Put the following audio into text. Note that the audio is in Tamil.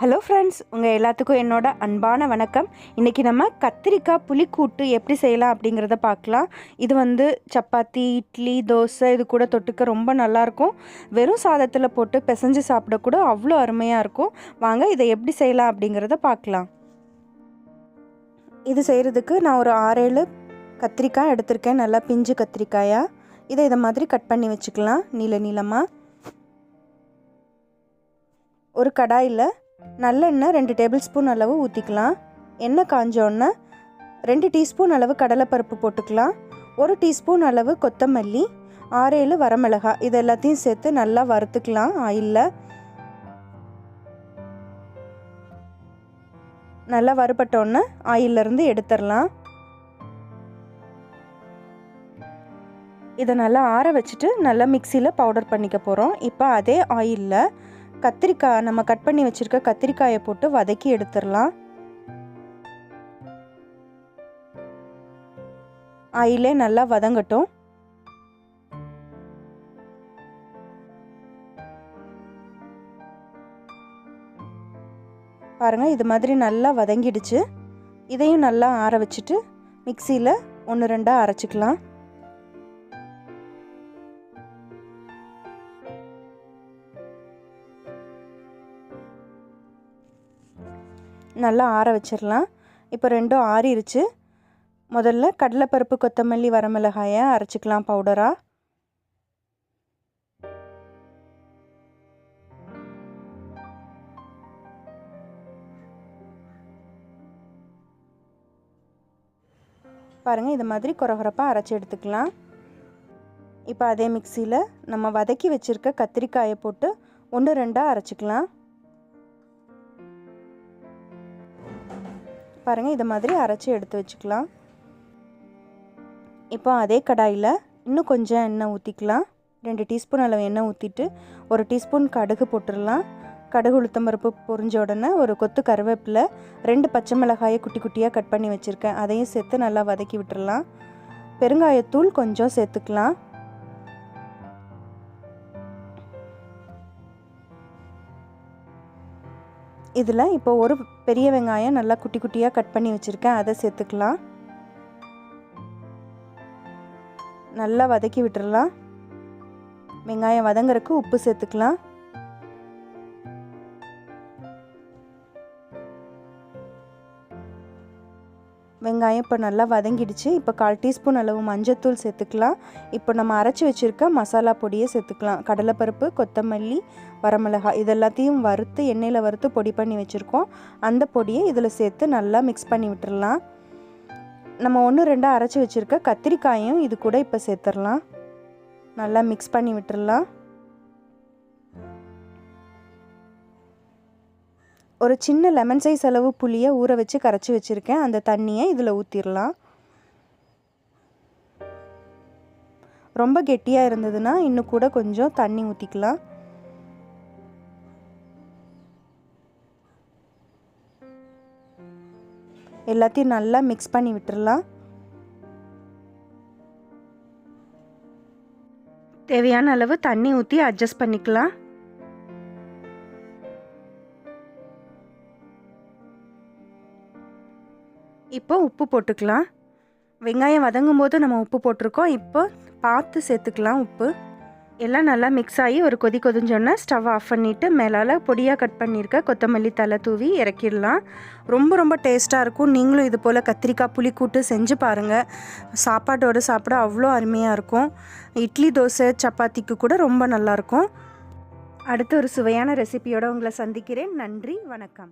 ஹலோ ஃப்ரெண்ட்ஸ், உங்கள் எல்லாத்துக்கும் என்னோட அன்பான வணக்கம். இன்றைக்கி நம்ம கத்திரிக்காய் புளிக்கூட்டு எப்படி செய்யலாம் அப்படிங்கிறத பார்க்கலாம். இது சப்பாத்தி, இட்லி, தோசை இது கூட தொட்டுக்க ரொம்ப நல்லாயிருக்கும். வெறும் சாதத்தில் போட்டு பிசைஞ்சு சாப்பிடக்கூட அவ்வளோ அருமையாக இருக்கும். வாங்க இதை எப்படி செய்யலாம் அப்படிங்கிறத பார்க்கலாம். இது செய்கிறதுக்கு நான் ஒரு 6-7 கத்திரிக்காய் எடுத்திருக்கேன். நல்லா பிஞ்சு கத்திரிக்காயாக. இதை மாதிரி கட் பண்ணி வச்சுக்கலாம் நீளமாக. ஒரு கடாயில் நல்லெண்ணெய் 2 டேபிள் ஸ்பூன் அளவு ஊற்றிக்கலாம். எண்ணெய் காஞ்சோன்னே 2 டீஸ்பூன் அளவு கடலைப்பருப்பு போட்டுக்கலாம். 1 டீஸ்பூன் அளவு கொத்தமல்லி, 6-7 வரமிளகாய் இது எல்லாத்தையும் சேர்த்து நல்லா வறுத்துக்கலாம். ஆயிலில் நல்லா வறுபட்டோன்னே ஆயிலிருந்து எடுத்துடலாம். இதை நல்லா ஆற வச்சுட்டு நல்லா மிக்சியில் பவுடர் பண்ணிக்க போகிறோம். இப்போ அதே ஆயிலில் கத்திரிக்காய் நம்ம கட் பண்ணி வச்சுருக்க கத்திரிக்காயை போட்டு வதக்கி எடுத்துடலாம். ஆயிலே நல்லா வதங்கட்டும். பாருங்கள், இது மாதிரி நல்லா வதங்கிடுச்சு. இதையும் நல்லா ஆற வச்சுட்டு மிக்சியில் 1-2 அரைச்சிக்கலாம். நல்லா ஆற வச்சிடலாம். இப்போ 2ம் ஆறிடுச்சு. முதல்ல கடலைப்பருப்பு, கொத்தமல்லி, வரமிளகாயை அரைச்சிக்கலாம் பவுடராக. பாருங்கள், இது மாதிரி கொரகொரப்பாக அரைச்சி எடுத்துக்கலாம். இப்போ அதே மிக்சியில் நம்ம வதக்கி வச்சுருக்க கத்திரிக்காயை போட்டு 1-2 அரைச்சிக்கலாம். பாருங்கள், இது மாதிரி அரைச்சி எடுத்து வச்சுக்கலாம். இப்போ அதே கடாயில் இன்னும் கொஞ்சம் எண்ணெய் ஊற்றிக்கலாம். 2 டீஸ்பூன் அளவு எண்ணெய் ஊற்றிட்டு 1 டீஸ்பூன் கடுகு போட்டுடலாம். கடுகு உளுத்தம்பருப்பு பொரிஞ்ச உடனே ஒரு கொத்து கருவேப்பிலை, 2 பச்சை மிளகாயை குட்டி குட்டியாக கட் பண்ணி வச்சுருக்கேன், அதையும் சேர்த்து நல்லா வதக்கி விட்டுடலாம். பெருங்காயத்தூள் கொஞ்சம் சேர்த்துக்கலாம். இதில் இப்போ ஒரு பெரிய வெங்காயம் நல்லா குட்டி குட்டியாக கட் பண்ணி வச்சுருக்கேன், அதை சேர்த்துக்கலாம். நல்லா வதக்கி விட்டுடலாம். வெங்காயம் வதங்குறதுக்கு உப்பு சேர்த்துக்கலாம். வெங்காயம் இப்போ நல்லா வதங்கிடுச்சு. இப்போ 1/4 டீஸ்பூன் அளவு மஞ்சத்தூள் சேர்த்துக்கலாம். இப்போ நம்ம அரைச்சி வச்சுருக்க மசாலா பொடியை சேர்த்துக்கலாம். கடலைப்பருப்பு, கொத்தமல்லி, வரமிளகாய் இது எல்லாத்தையும் வறுத்து எண்ணெயில் வறுத்து பொடி பண்ணி வச்சுருக்கோம். அந்த பொடியை இதில் சேர்த்து நல்லா மிக்ஸ் பண்ணி விட்டுடலாம். நம்ம 1-2 அரைச்சி வச்சுருக்க கத்திரிக்காயும் இது கூட இப்போ சேர்த்துடலாம். நல்லா மிக்ஸ் பண்ணி விட்டுடலாம். ஒரு சின்ன லெமன் சைஸ் அளவு புளியை ஊற வச்சு கரைச்சி வச்சுருக்கேன், அந்த தண்ணியை இதில் ஊற்றிடலாம். ரொம்ப கெட்டியாக இருந்ததுன்னா இன்னும் கூட கொஞ்சம் தண்ணி ஊற்றிக்கலாம். எல்லாத்தையும் நல்லா மிக்ஸ் பண்ணி விட்டுடலாம். தேவையான அளவு தண்ணி ஊற்றி அட்ஜஸ்ட் பண்ணிக்கலாம். இப்போ உப்பு போட்டுக்கலாம். வெங்காயம் வதங்கும் போது நம்ம உப்பு போட்டிருக்கோம், இப்போ பார்த்து சேர்த்துக்கலாம் உப்பு. எல்லாம் நல்லா மிக்ஸ் ஆகி ஒரு கொதிஞ்சோன்னா ஸ்டவ் ஆஃப் பண்ணிவிட்டு மேலால் பொடியாக கட் பண்ணியிருக்க கொத்தமல்லி தலை தூவி இறக்கிடலாம். ரொம்ப டேஸ்ட்டாக இருக்கும். நீங்களும் இது போல் கத்திரிக்காய் புளிக்கூட்டு செஞ்சு பாருங்கள். சாப்பாட்டோடு சாப்பிட அவ்வளோ அருமையாக இருக்கும். இட்லி, தோசை, சப்பாத்திக்கு கூட ரொம்ப நல்லாயிருக்கும். அடுத்து ஒரு சுவையான ரெசிபியோடு உங்களை சந்திக்கிறேன். நன்றி, வணக்கம்.